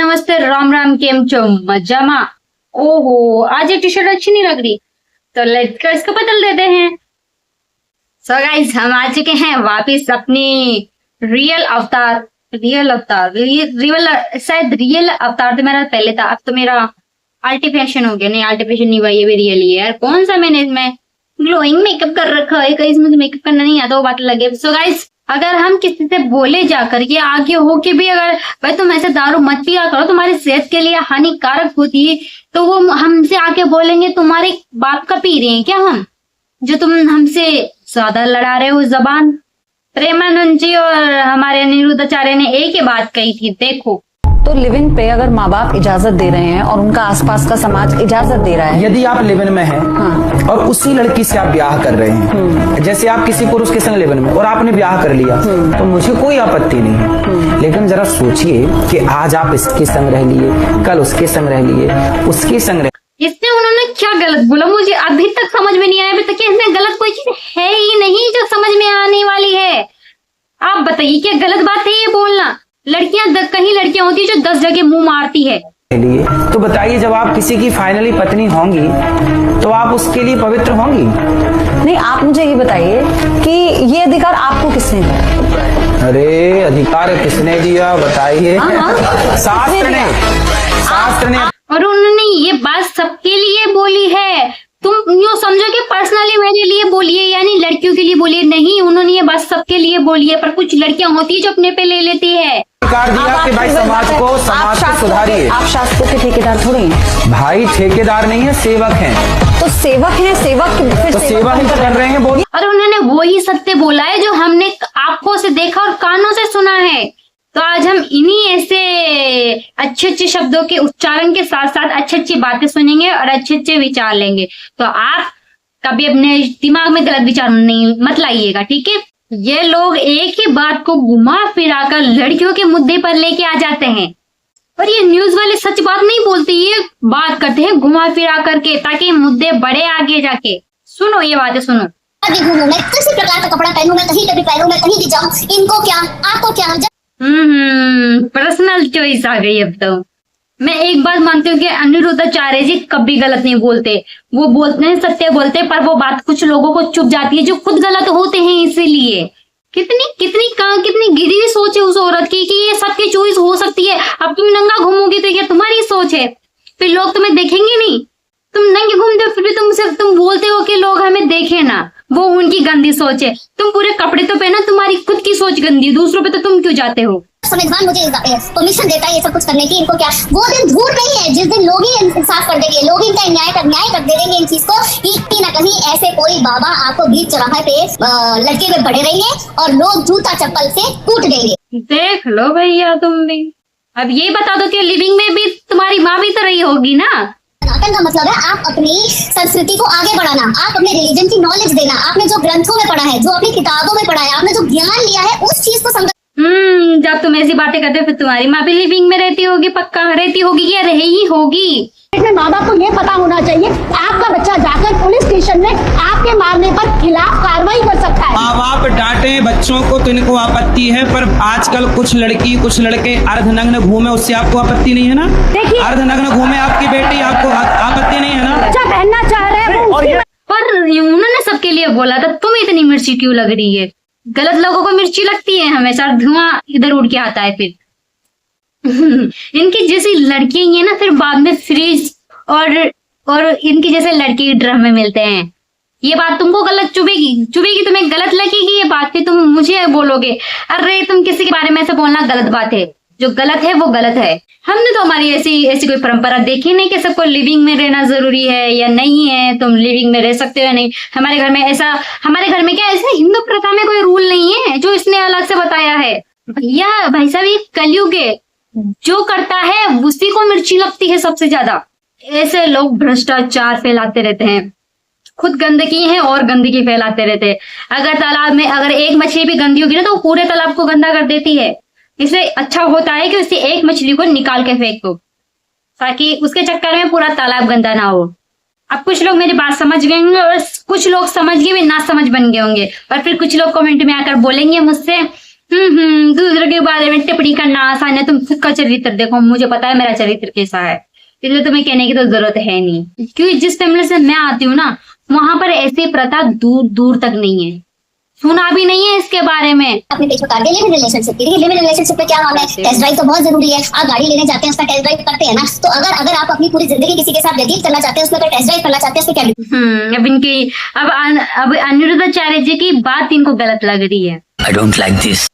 नमस्ते राम राम केम चो मजामा। ओहो आज ये टी शर्ट अच्छी नहीं लग रही तो लेट्स को इसको बदल देते हैं। सो गाइस हम आ चुके हैं वापस अपनी रियल अवतार शायद रियल अवतार तो मेरा पहले था, अब तो मेरा आर्टिफिशियल हो गया। नहीं आर्टिफिशियल नहीं हुआ, ये भी रियल ही है यार। कौन सा मैंने इसमें ग्लोइंग मेकअप कर रखा है, कहीं इसमें मेकअप करना नहीं आता वो बात लगे। सो गाइस अगर हम किसी से बोले जाकर के आगे हो के भी अगर भाई तुम ऐसे दारू मत पिया करो, तुम्हारी सेहत के लिए हानिकारक होती है, तो वो हमसे आके बोलेंगे तुम्हारे बाप का पी रहे हैं क्या हम, जो तुम हमसे ज्यादा लड़ा रहे हो जबान। प्रेमानंद जी और हमारे अनिरुद्धाचार्य ने एक ही बात कही थी, देखो तो लिव इन पे अगर माँ बाप इजाजत दे रहे हैं और उनका आसपास का समाज इजाजत दे रहा है, यदि आप लिव इन में हैं हाँ। और उसी लड़की से आप ब्याह कर रहे हैं, जैसे आप किसी पुरुष के संग लिव इन में और आपने ब्याह कर लिया तो मुझे कोई आपत्ति नहीं है। लेकिन जरा सोचिए कि आज आप इसके संग रह लिए, कल उसके संग रह लिए, उसके संग रह, इसमें उन्होंने क्या गलत बोला मुझे अभी तक समझ में नहीं आया। अभी तक इसमें गलत कोई चीज है ही नहीं जो समझ में आने वाली है। आप बताइए क्या गलत बात है ये बोलना। लड़कियां कहीं लड़कियां होती है जो 10 जगह मुंह मारती है। लिए तो बताइए जब आप किसी की फाइनली पत्नी होंगी तो आप उसके लिए पवित्र होंगी? नहीं आप मुझे ये बताइए कि ये अधिकार आपको किसने दिया? अरे अधिकार किसने दिया बताइए? शास्त्र ने। और उन्होंने ये बात सबके लिए बोली है। तुम यूँ समझो कि पर्सनली मेरे लिए बोली है, यानी लड़कियों के लिए बोली है। नहीं, उन्होंने ये बात सबके लिए बोली है, पर कुछ लड़कियां होती है जो अपने पे ले लेती है। अधिकार दिया कि भाई समाज को सुधारिए। आप शास्त्रों के ठेकेदार थोड़ी हैं। भाई ठेकेदार नहीं है, सेवक हैं। तो सेवक हैं, सेवक तो सेवा ही कर रहे हैं बोलिए। और उन्होंने वही सत्य बोला है जो हमने आंखों से देखा और कानों से सुना है। तो आज हम इन्हीं ऐसे अच्छे अच्छे शब्दों के उच्चारण के साथ साथ अच्छी अच्छी बातें सुनेंगे और अच्छे अच्छे विचार लेंगे। तो आप कभी अपने दिमाग में गलत विचार नहीं मत लाइएगा, ठीक है। ये लोग एक ही बात को घुमा फिरा कर लड़कियों के मुद्दे पर लेके आ जाते हैं, पर ये न्यूज वाले सच बात नहीं बोलते, ये बात करते हैं घुमा फिरा करके ताकि मुद्दे बढ़े आगे जाके। सुनो ये बातें सुनो। मैं किसी प्रकार का कपड़ा पहनूं, मैं कहीं भी पहनूं, मैं कहीं भी जाऊं, इनको क्या आपको क्या। पर्सनल चॉइस आ गई। अब तो मैं एक बात मानती हूँ कि अनिरुद्धाचार्य जी कभी गलत नहीं बोलते, वो बोलते हैं सत्य बोलते हैं, पर वो बात कुछ लोगों को चुभ जाती है जो खुद गलत होते हैं। इसीलिए कितनी गिरी हुई सोच है उस औरत की कि ये सबकी चॉइस हो सकती है। अब तुम नंगा घूमोगी तो ये तुम्हारी सोच है, फिर लोग तुम्हें देखेंगे नहीं। तुम नंगे घूमते हो फिर भी तुम बोलते हो कि लोग हमें देखे ना, वो उनकी गंदी सोच है। तुम पूरे कपड़े तो पहनो, तुम्हारी खुद की सोच गंदी है, दूसरों पे तो तुम क्यों जाते हो। संविधान मुझे परमिशन देता है ये सब कुछ करने की, इनको क्या वो दिन दूर नहीं है जिस दिन लोग ही इंसाफ कर देंगे, लोग इनका न्याय कर दे देंगे इन चीज को कि कहीं ना कहीं ऐसे कोई बाबा आपको बीच चौराहे पे लड़के में बड़े रहेंगे और लोग जूता चप्पल से कूट देंगे। देख लो भैया तुम भी। अब ये बता दो कि लिविंग में भी तुम्हारी माँ भी तो रही होगी ना। सनातन का मतलब है आप अपनी संस्कृति को आगे बढ़ाना, आप अपने रिलीजन की नॉलेज देना। आपने जो ग्रंथों में पढ़ा है, जो अपनी किताबों में पढ़ा है, आपने जो ज्ञान लिया है उस चीज को समझ। जब तुम ऐसी बातें करते हो फिर तुम्हारी माँ भी लिविंग में रहती होगी, पक्का रहती होगी या रही होगी। माँ बाप को ये पता होना चाहिए आपका बच्चा जाकर पुलिस स्टेशन में आपके मारने पर खिलाफ कार्रवाई कर सकता है। माँ बाप डांटे बच्चों को तो इनको आपत्ति है, पर आजकल कुछ लड़के अर्धनग्न घूमे, उससे आपको आपत्ति नहीं है ना? देखिए अर्धनग्न घूमे आपकी बेटी, आपको आपत्ति नहीं है ना? बच्चा पहनना चाह रहे हैं पर उन्होंने सबके लिए बोला था, तुम इतनी मिर्ची क्यों लग रही है। गलत लोगों को मिर्ची लगती है हमेशा, धुआं इधर उड़ के आता है फिर। इनकी जैसी लड़कियां ही है ना, फिर बाद में फ्रिज और इनकी जैसे लड़के ड्रम में मिलते हैं। ये बात तुमको गलत चुभेगी, तुम्हें गलत लगेगी ये बात, फिर तुम मुझे बोलोगे अरे तुम किसी के बारे में ऐसे बोलना गलत बात है। जो गलत है वो गलत है। हमने तो हमारी ऐसी कोई परंपरा देखी नहीं कि सबको लिविंग में रहना जरूरी है या नहीं है, तुम लिविंग में रह सकते हो या नहीं। हमारे घर में क्या ऐसे हिंदू प्रथा में कोई रूल नहीं है जो इसने अलग से बताया है। भैया भाई साहब ये कलयुग है, जो करता है उसी को मिर्ची लगती है सबसे ज्यादा। ऐसे लोग भ्रष्टाचार फैलाते रहते हैं, खुद गंदगी है और गंदगी फैलाते रहते हैं। अगर तालाब में अगर एक मछली भी गंदी होगी ना तो पूरे तालाब को गंदा कर देती है। इसलिए अच्छा होता है कि उसी एक मछली को निकाल के फेंक दो ताकि उसके चक्कर में पूरा तालाब गंदा ना हो। अब कुछ लोग मेरी बात समझ गए होंगे और कुछ लोग समझ गए भी ना समझ बन गए होंगे, और फिर कुछ लोग कमेंट में आकर बोलेंगे मुझसे दूसरों के बारे में टिप्पणी करना आसान है। तुम खुद का चरित्र देखो, मुझे पता है मेरा चरित्र कैसा है, इसलिए तुम्हें कहने की तो जरूरत है नहीं। क्योंकि जिस फैमिली से मैं आती हूँ ना, वहां पर ऐसी प्रथा दूर दूर तक नहीं है, सुना भी नहीं है इसके बारे में। अपने पेज पर लिव इन रिलेशनशिप की, लिव इन रिलेशनशिप पे क्या मामला है, टेस्ट ड्राइव तो बहुत जरूरी है। आप गाड़ी लेने जाते हैं, उसका टेस्ट ड्राइव करते हैं ना, तो अगर आप अपनी पूरी जिंदगी किसी के साथ व्यतीत करना चाहते हैं, उसमें टेस्ट ड्राइव करना चाहते हैं, उसमें क्या अब इनकी अब अनिरुद्धाचार्य जी की बात इनको गलत लग रही है। I don't like this.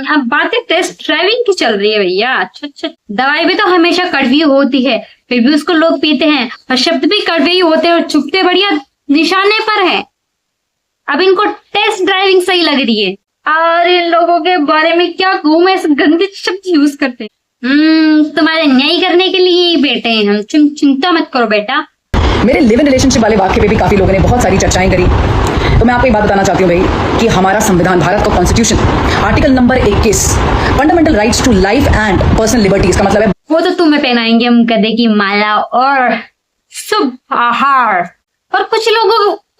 अब बातें टेस्ट ड्राइविंग की चल रही है भैया। अच्छा, दवाई भी तो हमेशा कड़वी होती है, फिर भी उसको लोग पीते हैं, और शब्द भी कड़वे ही होते हैं और चुपते बढ़िया निशाने पर है। अब इनको टेस्ट ड्राइविंग सही लग रही है, और इन लोगों के बारे में क्या कहूं मैं, ऐसे गंदे शब्द यूज करते हैं। तुम्हारे न्याय करने के लिए ही बैठे हैं हम, चिंता मत करो बेटा। मेरे लिव इन रिलेशनशिप वाले वाक्य पे भी काफी लोगों ने बहुत सारी चर्चाएं करी। तो मैं आपको एक बात बताना चाहती हूँ भाई, कि हमारा संविधान, भारत का constitution, article number 21, fundamental rights to life and personal liberties का मतलब है, वो तो तुम्हें पहनाएंगे हम गधे की माला और शुभ आहार। और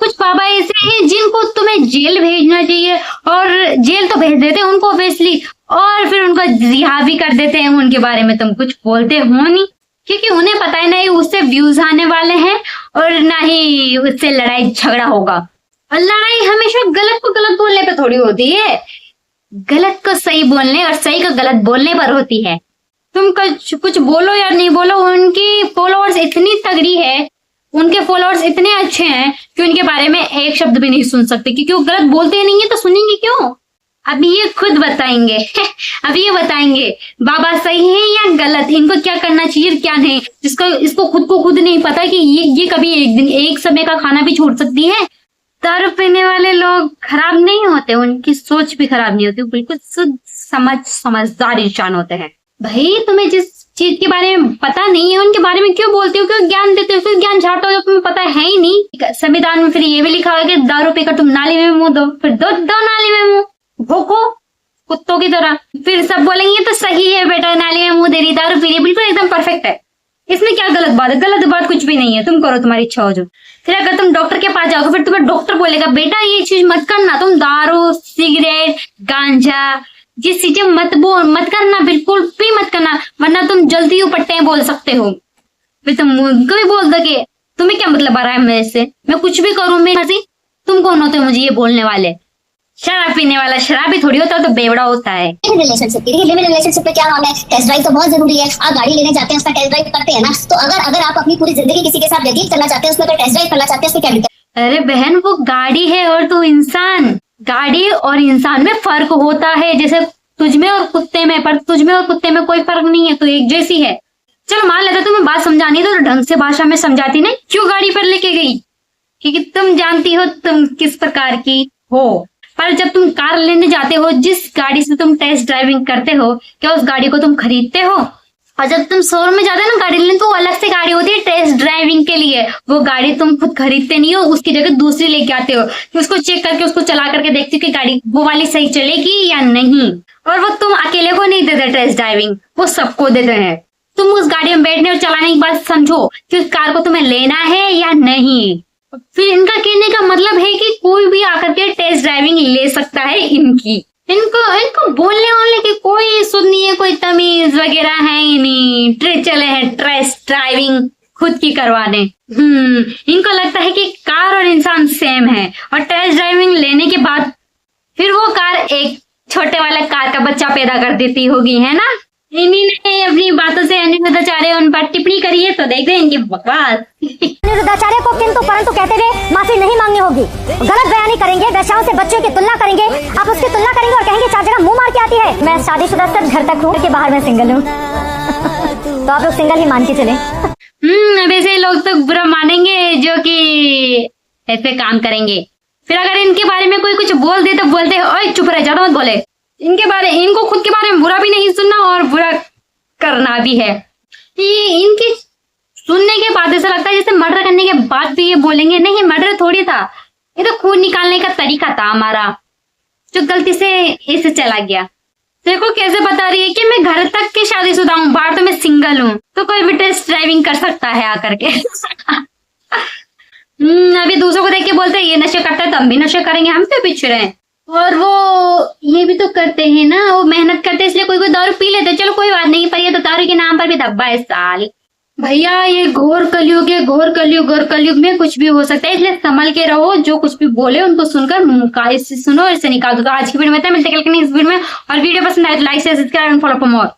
कुछ बाबा ऐसे हैं जिनको तुम्हें जेल भेजना चाहिए, और जेल तो भेज देते हैं उनको ऑब्वियसली, और फिर उनको रिहा भी कर देते हैं। उनके बारे में तुम कुछ बोलते हो नहीं, क्योंकि उन्हें पता है ना ही उससे व्यूज आने वाले हैं, और ना ही उससे लड़ाई झगड़ा होगा। और लड़ाई हमेशा गलत को गलत बोलने पे थोड़ी होती है, गलत को सही बोलने और सही को गलत बोलने पर होती है। तुम कुछ बोलो या नहीं बोलो, उनकी फॉलोअर्स इतनी तगड़ी है, उनके फॉलोअर्स इतने अच्छे हैं कि उनके बारे में एक शब्द भी नहीं सुन सकते, क्योंकि वो गलत बोलते नहीं है, तो सुनेंगे क्यों? अभी ये खुद बताएंगे अभी ये बताएंगे बाबा सही है या गलत, इनको क्या करना चाहिए क्या नहीं। इसको खुद को खुद नहीं पता कि ये कभी एक समय का खाना भी छोड़ सकती है। दारू पीने वाले लोग खराब नहीं होते, उनकी सोच भी खराब नहीं होती, बिल्कुल समझदार इंसान होते हैं। भाई तुम्हें जिस चीज के बारे में पता नहीं है उनके बारे में क्यों बोलते हो, क्यों ज्ञान देते हो, क्यों ज्ञान झाड़ते हो जब तुम्हें पता है ही नहीं। संविधान में फिर ये भी लिखा हुआ है कि दारू पीकर तुम नाली में मुंह दो, फिर दो नाली में मुंह, भोंको कुत्तों की तरह। फिर सब बोलेंगे तो सही है बेटा, नाली में मुंह दे रही, दारू पी रही, बिल्कुल एकदम परफेक्ट है, इसमें क्या गलत बात है? गलत बात कुछ भी नहीं है, तुम करो, तुम्हारी इच्छा हो जो। फिर अगर तुम डॉक्टर के पास जाओगे, फिर तुम्हें डॉक्टर बोलेगा बेटा ये चीज मत करना, तुम दारू, सिगरेट, गांजा, ये चीजें मत करना, बिल्कुल भी मत करना, वरना तुम जल्दी उपट्टे बोल सकते हो। फिर तुम उनको भी बोल दोगे, तुम्हें क्या मतलब आ रहा है मेरे से, मैं कुछ भी करूं मेरी मर्जी, तुम कौन होते हो मुझे ये बोलने वाले? शराब पीने वाला शराबी थोड़ी होता है, तो बेवड़ा होता है। रिलेशनशिप की, लिव इन रिलेशनशिप पे क्या मामला है, टेस्ट ड्राइव तो बहुत जरूरी है। आप गाड़ी लेने जाते हैं, उसका टेस्ट ड्राइव करते हैं ना, तो अगर आप अपनी पूरी जिंदगी किसी के साथ व्यतीत करना चाहते हैं, उसमें टेस्ट ड्राइव करना चाहते हैं, उसमें क्या दिक्कत? अरे बहन, वो गाड़ी है और तू इंसान, गाड़ी और इंसान में फर्क होता है, जैसे तुझमें और कुत्ते में, पर तुझमें और कुत्ते में कोई फर्क नहीं है, तो एक जैसी है। चलो मान लेते तुम्हें बात समझानी तो ढंग से भाषा में समझाती नहीं, क्यों गाड़ी पर लेके गई? क्योंकि तुम जानती हो तुम किस प्रकार की हो। पर जब तुम कार लेने जाते हो, जिस गाड़ी से तुम टेस्ट ड्राइविंग करते हो, क्या उस गाड़ी को तुम खरीदते हो? और जब तुम शोरूम में जाते हो ना गाड़ी लेने, तो अलग से गाड़ी होती है टेस्ट ड्राइविंग के लिए, वो गाड़ी तुम खुद खरीदते नहीं हो, उसकी जगह दूसरी लेके आते हो, उसको चेक करके, उसको चला करके देखते हो कि गाड़ी वो वाली सही चलेगी या नहीं। और वो तुम अकेले को नहीं देते टेस्ट ड्राइविंग, वो सबको देते हैं। तुम उस गाड़ी में बैठने और चलाने की बात समझो कि उस कार को तुम्हें लेना है या नहीं। फिर इनका कहने का मतलब है कि कोई भी आकर के टेस्ट ड्राइविंग ले सकता है इनको बोलने की कोई सुध नहीं है, कोई तमीज वगैरह है ही नहीं। चले हैं टेस्ट ड्राइविंग खुद की करवाने। इनको लगता है कि कार और इंसान सेम है, और टेस्ट ड्राइविंग लेने के बाद फिर वो कार एक छोटे वाला कार का बच्चा पैदा कर देती होगी, है ना? इन्हीं ने अपनी बातों से अनिरुद्धाचार्य उन पर टिप्पणी करी है, तो देखते हैं इनकी बकवास। अनिरुद्धाचार्य को किंतु परंतु कहते हुए माफी नहीं मांगनी होगी। गलत बयानी करेंगे, वैश्याओं से बच्चों की तुलना करेंगे, आप उसकी तुलना करेंगे और कहेंगे चार जगह मुंह मार के आती है। मैं शादीशुदा से घर तक हूँ, के बाहर मैं सिंगल हूँ तो आप लोग सिंगल ही मान के चले। अब ऐसे लोग तो बुरा मानेंगे जो कि ऐसे काम करेंगे। फिर अगर इनके बारे में कोई कुछ बोल दे तो बोलते हैं ओए चुप रह, ज्यादा मत बोले। इनको खुद के बारे में बुरा भी नहीं सुनना और बुरा करना भी है। ये इनकी सुनने के बाद ऐसा लगता है जैसे मर्डर करने के बाद भी ये बोलेंगे नहीं मर्डर थोड़ी था, ये तो खून निकालने का तरीका था हमारा, जो गलती से ऐसे चला गया। देखो कैसे बता रही है कि मैं घर तक की शादीशुदा हूँ, बाहर तो मैं सिंगल हूँ, तो कोई भी टेस्ट ड्राइविंग कर सकता है आकर के। अभी दूसरों को देख के बोलते हैं ये नशे करता है तो हम भी नशे करेंगे, हम क्यों पीछे रहे? और वो ये भी तो करते हैं ना, वो मेहनत करते हैं इसलिए कोई कोई दारू पी लेते, चलो कोई बात नहीं, पर ये तो दारू के नाम पर भी धब्बा है साल। भैया ये घोर कलयुग है, घोर कलयुग में कुछ भी हो सकता है, इसलिए संभल के रहो। जो कुछ भी बोले उनको सुनकर मुंह का इससे सुनो, इससे निकाल दो। तो आज की वीडियो में मिलते हैं कल के नेक्स्ट वीडियो में, और वीडियो पसंद आए तो like share subscribe and follow for more.